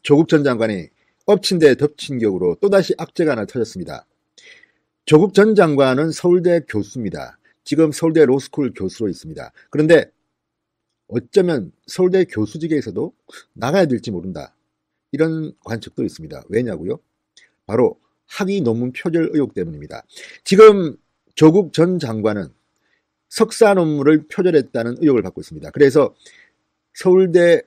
조국 전 장관이 엎친 데 덮친 격으로 또다시 악재가 하나 터졌습니다. 조국 전 장관은 서울대 교수입니다. 지금 서울대 로스쿨 교수로 있습니다. 그런데 어쩌면 서울대 교수직에서도 나가야 될지 모른다. 이런 관측도 있습니다. 왜냐고요? 바로 학위 논문 표절 의혹 때문입니다. 지금 조국 전 장관은 석사 논문을 표절했다는 의혹을 받고 있습니다. 그래서 서울대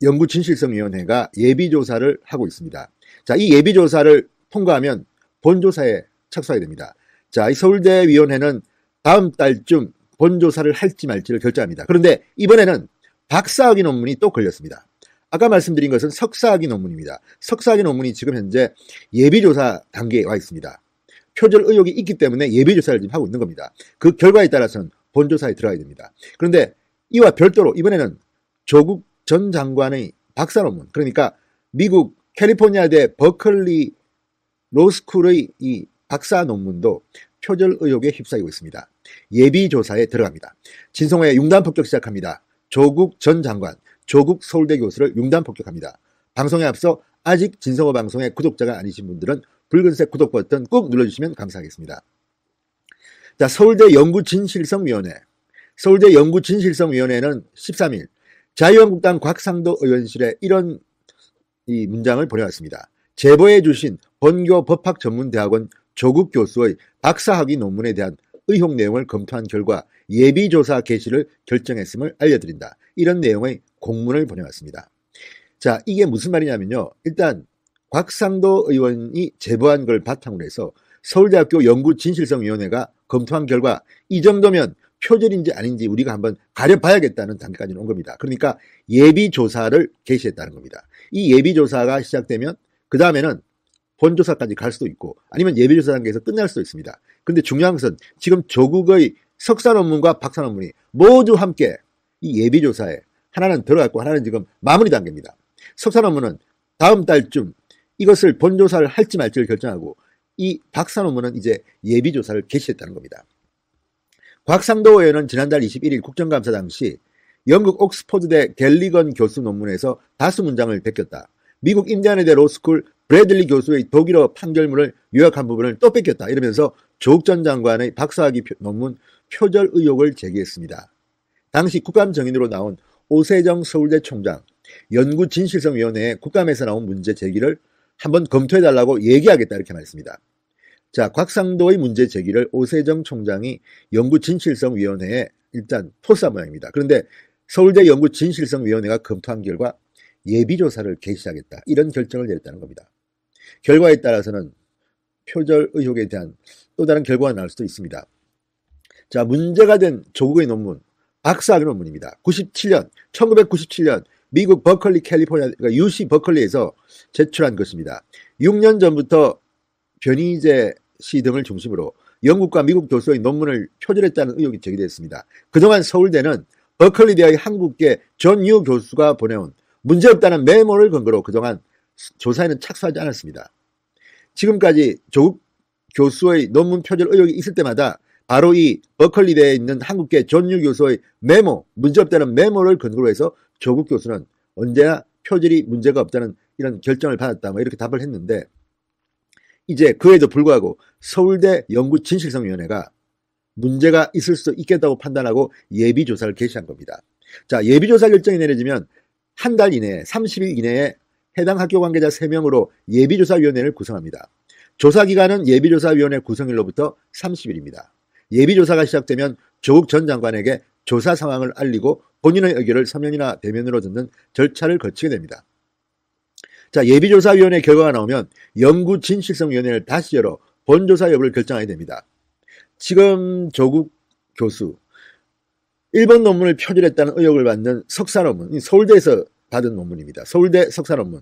연구진실성위원회가 예비조사를 하고 있습니다. 자, 이 예비조사를 통과하면 본조사에 착수하게 됩니다. 자, 이 서울대위원회는 다음 달쯤 본조사를 할지 말지를 결정합니다. 그런데 이번에는 박사학위 논문이 또 걸렸습니다. 아까 말씀드린 것은 석사학위 논문입니다. 석사학위 논문이 지금 현재 예비조사 단계에 와 있습니다. 표절 의혹이 있기 때문에 예비조사를 지금 하고 있는 겁니다. 그 결과에 따라서는 본조사에 들어가야 됩니다. 그런데 이와 별도로 이번에는 조국 전 장관의 박사 논문, 그러니까 미국 캘리포니아대 버클리 로스쿨의 이 박사 논문도 표절 의혹에 휩싸이고 있습니다. 예비조사에 들어갑니다. 진성호의 융단 폭격 시작합니다. 조국 전 장관, 조국 서울대 교수를 융단 폭격합니다. 방송에 앞서 아직 진성호 방송의 구독자가 아니신 분들은 붉은색 구독 버튼 꾹 눌러주시면 감사하겠습니다. 자, 서울대 연구진실성위원회. 서울대 연구진실성위원회는 13일 자유한국당 곽상도 의원실에 이런 이 문장을 보내왔습니다. 제보해 주신 본교 법학전문대학원 조국 교수의 박사학위 논문에 대한 의혹 내용을 검토한 결과 예비조사 개시를 결정했음을 알려드린다. 이런 내용의 공문을 보내왔습니다. 자, 이게 무슨 말이냐면요. 일단 곽상도 의원이 제보한 걸 바탕으로 해서 서울대학교 연구진실성위원회가 검토한 결과 이 정도면 표절인지 아닌지 우리가 한번 가려봐야겠다는 단계까지 온 겁니다. 그러니까 예비조사를 개시했다는 겁니다. 이 예비조사가 시작되면 그 다음에는 본조사까지 갈 수도 있고 아니면 예비조사 단계에서 끝날 수도 있습니다. 그런데 중요한 것은 지금 조국의 석사 논문과 박사 논문이 모두 함께 이 예비조사에 하나는 들어갔고 하나는 지금 마무리 단계입니다. 석사 논문은 다음 달쯤 이것을 본조사를 할지 말지를 결정하고 이 박사 논문은 이제 예비조사를 개시했다는 겁니다. 곽상도 의원은 지난달 21일 국정감사 당시 영국 옥스퍼드대 갤리건 교수 논문에서 다수 문장을 베꼈다. 미국 인디애나대 로스쿨 브래들리 교수의 독일어 판결문을 요약한 부분을 또 뺏겼다. 이러면서 조국 전 장관의 박사학위 논문 표절 의혹을 제기했습니다. 당시 국감정인으로 나온 오세정 서울대 총장, 연구진실성위원회에 국감에서 나온 문제 제기를 한번 검토해달라고 얘기하겠다 이렇게 말했습니다. 자, 곽상도의 문제 제기를 오세정 총장이 연구진실성위원회에 일단 토스한 모양입니다. 그런데 서울대 연구진실성위원회가 검토한 결과 예비조사를 개시하겠다. 이런 결정을 내렸다는 겁니다. 결과에 따라서는 표절 의혹에 대한 또 다른 결과가 나올 수도 있습니다. 자, 문제가 된 조국의 논문, 박사학위 논문입니다. 1997년 미국 버클리 캘리포니아, 그러니까 UC 버클리에서 제출한 것입니다. 6년 전부터 변희재 씨 등을 중심으로 영국과 미국 교수의 논문을 표절했다는 의혹이 제기됐습니다. 그동안 서울대는 버클리 대학의 한국계 존 유 교수가 보내온 문제없다는 메모를 근거로 그동안 조사에는 착수하지 않았습니다. 지금까지 조국 교수의 논문 표절 의혹이 있을 때마다 바로 이 버클리대에 있는 한국계 존 유 교수의 메모, 문제없다는 메모를 근거로 해서 조국 교수는 언제나 표절이 문제가 없다는 이런 결정을 받았다. 뭐 이렇게 답을 했는데 이제 그에도 불구하고 서울대 연구진실성위원회가 문제가 있을 수 있겠다고 판단하고 예비조사를 개시한 겁니다. 자, 예비조사 결정이 내려지면 한 달 이내에 30일 이내에 해당 학교 관계자 3명으로 예비조사위원회를 구성합니다. 조사기간은 예비조사위원회 구성일로부터 30일입니다. 예비조사가 시작되면 조국 전 장관에게 조사 상황을 알리고 본인의 의견을 서면이나 대면으로 듣는 절차를 거치게 됩니다. 자, 예비조사위원회 결과가 나오면 연구진실성위원회를 다시 열어 본조사 여부를 결정하게 됩니다. 지금 조국 교수, 일본 논문을 표절했다는 의혹을 받는 석사 논문, 서울대에서 받은 논문입니다. 서울대 석사 논문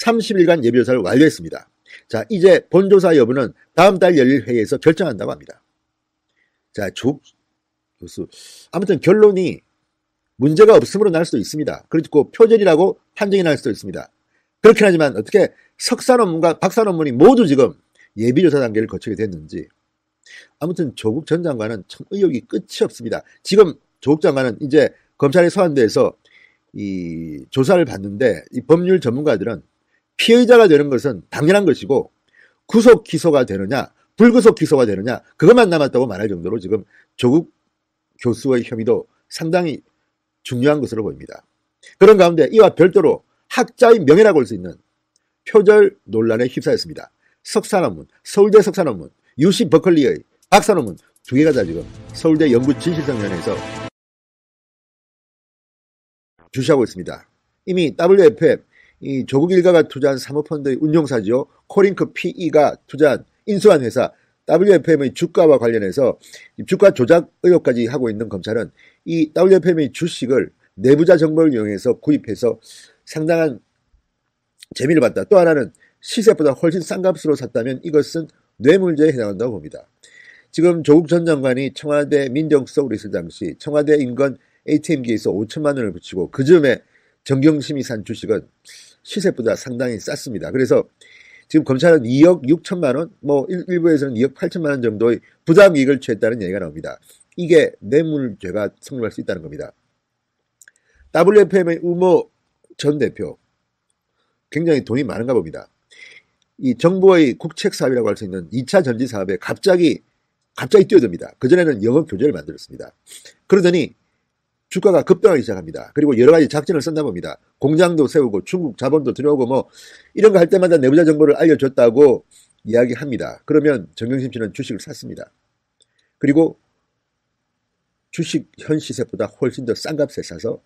30일간 예비조사를 완료했습니다. 자, 이제 본조사 여부는 다음 달 열릴 회의에서 결정한다고 합니다. 자, 조국 교수, 아무튼 결론이 문제가 없음으로 날 수도 있습니다. 그리고 표절이라고 판정이 날 수도 있습니다. 그렇긴 하지만 어떻게 석사 논문과 박사 논문이 모두 지금 예비조사 단계를 거치게 됐는지, 아무튼 조국 전 장관은 참 의혹이 끝이 없습니다. 지금 조국 장관은 이제 검찰에 소환돼서 이 조사를 받는데 이 법률 전문가들은 피의자가 되는 것은 당연한 것이고 구속 기소가 되느냐 불구속 기소가 되느냐 그것만 남았다고 말할 정도로 지금 조국 교수의 혐의도 상당히 중요한 것으로 보입니다. 그런 가운데 이와 별도로 학자의 명예라고 할 수 있는 표절 논란에 휩싸였습니다. 석사 논문, 서울대 석사 논문, UC 버클리의 박사 논문 2개가 다 지금 서울대 연구진실성위원회에서 주시하고 있습니다. 이미 WFM, 이 조국 일가가 투자한 사모펀드의 운용사지요. 코링크 PE가 투자한 인수한 회사 WFM의 주가와 관련해서 주가 조작 의혹까지 하고 있는 검찰은 이 WFM의 주식을 내부자 정보를 이용해서 구입해서 상당한 재미를 봤다. 또 하나는 시세보다 훨씬 싼 값으로 샀다면 이것은 뇌물죄에 해당한다고 봅니다. 지금 조국 전 장관이 청와대 민정수석으로 있을 당시 청와대 인근 ATM기에서 5천만 원을 붙이고 그 즈음에 정경심이 산 주식은 시세보다 상당히 쌌습니다. 그래서 지금 검찰은 2억 6천만 원, 일부에서는 2억 8천만 원 정도의 부당이익을 취했다는 얘기가 나옵니다. 이게 뇌물죄가 성립할 수 있다는 겁니다. WFM의 우모 전 대표 굉장히 돈이 많은가 봅니다. 이 정부의 국책 사업이라고 할 수 있는 2차 전지 사업에 갑자기 뛰어듭니다. 그전에는 영업 교재를 만들었습니다. 그러더니 주가가 급등하기 시작합니다. 그리고 여러 가지 작전을 썼나 봅니다. 공장도 세우고 중국 자본도 들여오고 이런 거 할 때마다 내부자 정보를 알려줬다고 이야기합니다. 그러면 정경심 씨는 주식을 샀습니다. 그리고 주식 현 시세보다 훨씬 더 싼 값에 사서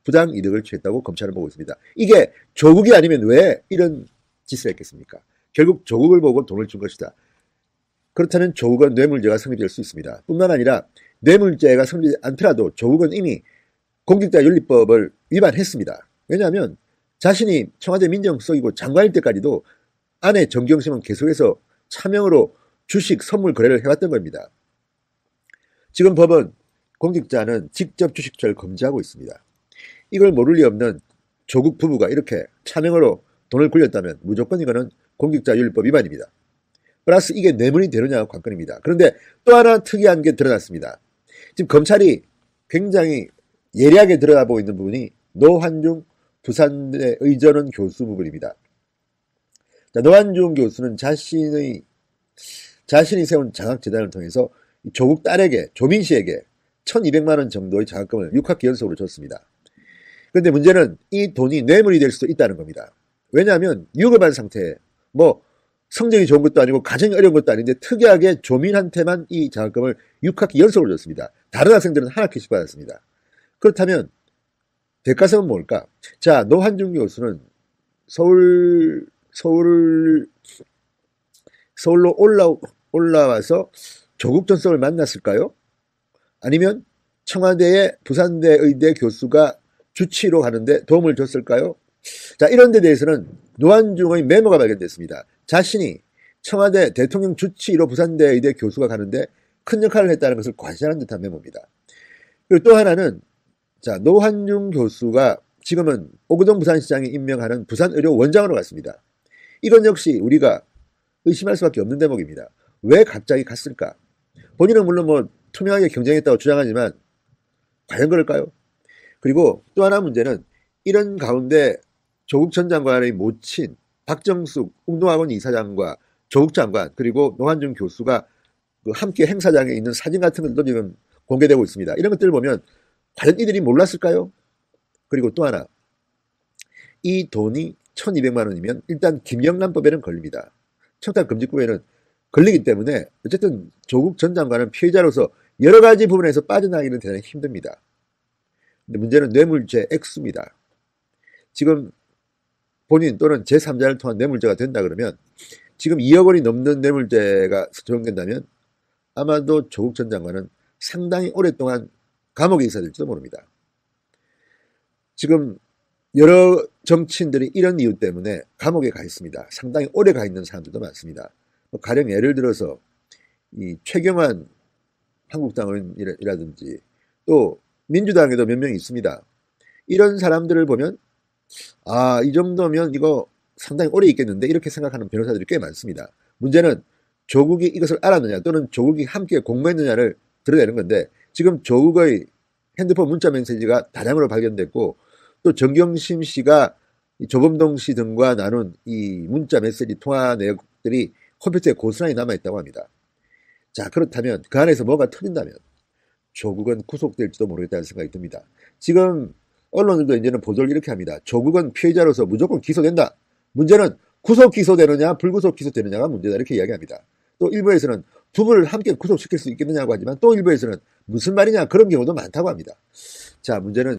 부당 이득을 취했다고 검찰은 보고 있습니다. 이게 조국이 아니면 왜 이런 짓을 했겠습니까? 결국 조국을 보고 돈을 준 것이다. 그렇다면 조국은 뇌물죄가 성립될 수 있습니다. 뿐만 아니라 뇌물죄가 성립되지 않더라도 조국은 이미 공직자윤리법을 위반했습니다. 왜냐하면 자신이 청와대 민정수석이고 장관일 때까지도 아내 정경심은 계속해서 차명으로 주식 선물 거래를 해왔던 겁니다. 지금 법은 공직자는 직접 주식 투자를 금지하고 있습니다. 이걸 모를 리 없는 조국 부부가 이렇게 차명으로 돈을 굴렸다면 무조건 이거는 공직자윤리법 위반입니다. 플러스 이게 뇌물이 되느냐 관건입니다. 그런데 또 하나 특이한 게 드러났습니다. 지금 검찰이 굉장히 예리하게 들여다보고 있는 부분이 노환중 부산대 의전원 교수 부분입니다. 자, 노환중 교수는 자신이 세운 장학재단을 통해서 조국 딸에게, 조민 씨에게 1,200만 원 정도의 장학금을 6학기 연속으로 줬습니다. 그런데 문제는 이 돈이 뇌물이 될 수도 있다는 겁니다. 왜냐하면 유급을 한 상태에 성적이 좋은 것도 아니고 가정이 어려운 것도 아닌데 특이하게 조민한테만 이 장학금을 6학기 연속으로 줬습니다. 다른 학생들은 한 학기씩 받았습니다. 그렇다면 대가성은 뭘까? 자, 노환중 교수는 서울로 올라와서 조국 전 수석을 만났을까요? 아니면 청와대의 부산대 의대 교수가 주치로 가는데 도움을 줬을까요? 자, 이런 데 대해서는 노환중의 메모가 발견됐습니다. 자신이 청와대 대통령 주치로 부산대 의대 교수가 가는데 큰 역할을 했다는 것을 과시하는 듯한 메모입니다. 그리고 또 하나는 자, 노환중 교수가 지금은 오거돈 부산시장이 임명하는 부산의료 원장으로 갔습니다. 이건 역시 우리가 의심할 수밖에 없는 대목입니다. 왜 갑자기 갔을까? 본인은 물론 투명하게 경쟁했다고 주장하지만 과연 그럴까요? 그리고 또 하나 문제는 이런 가운데 조국 전 장관의 모친 박정숙 운동학원 이사장과 조국 장관 그리고 노환중 교수가 함께 행사장에 있는 사진 같은 것도 지금 공개되고 있습니다. 이런 것들을 보면 과연 이들이 몰랐을까요? 그리고 또 하나 이 돈이 1,200만 원이면 일단 김영란법에는 걸립니다. 청탁금지법에는 걸리기 때문에 어쨌든 조국 전 장관은 피해자로서 여러 가지 부분에서 빠져나가기는 대단히 힘듭니다. 근데 문제는 뇌물죄 액수입니다. 지금 본인 또는 제3자를 통한 뇌물죄가 된다 그러면 지금 2억 원이 넘는 뇌물죄가 적용된다면 아마도 조국 전 장관은 상당히 오랫동안 감옥에 있어야 될지도 모릅니다. 지금 여러 정치인들이 이런 이유 때문에 감옥에 가 있습니다. 상당히 오래 가 있는 사람들도 많습니다. 가령 예를 들어서 이 최경환 한국당 의원이라든지 또 민주당에도 몇 명 있습니다. 이런 사람들을 보면 이 정도면 이거 상당히 오래 있겠는데 이렇게 생각하는 변호사들이 꽤 많습니다. 문제는 조국이 이것을 알았느냐 또는 조국이 함께 공모했느냐를 드러내는 건데 지금 조국의 핸드폰 문자 메시지가 다량으로 발견됐고 또 정경심 씨가 조범동 씨 등과 나눈 이 문자 메시지 통화 내역들이 컴퓨터에 고스란히 남아있다고 합니다. 자, 그렇다면 그 안에서 뭐가 터진다면 조국은 구속될지도 모르겠다는 생각이 듭니다. 지금 언론들도 이제는 보도를 이렇게 합니다. 조국은 피해자로서 무조건 기소된다. 문제는 구속 기소되느냐 불구속 기소되느냐가 문제다 이렇게 이야기합니다. 또 일부에서는 두 분을 함께 구속시킬 수 있겠느냐고 하지만 또 일부에서는 무슨 말이냐 그런 경우도 많다고 합니다. 자, 문제는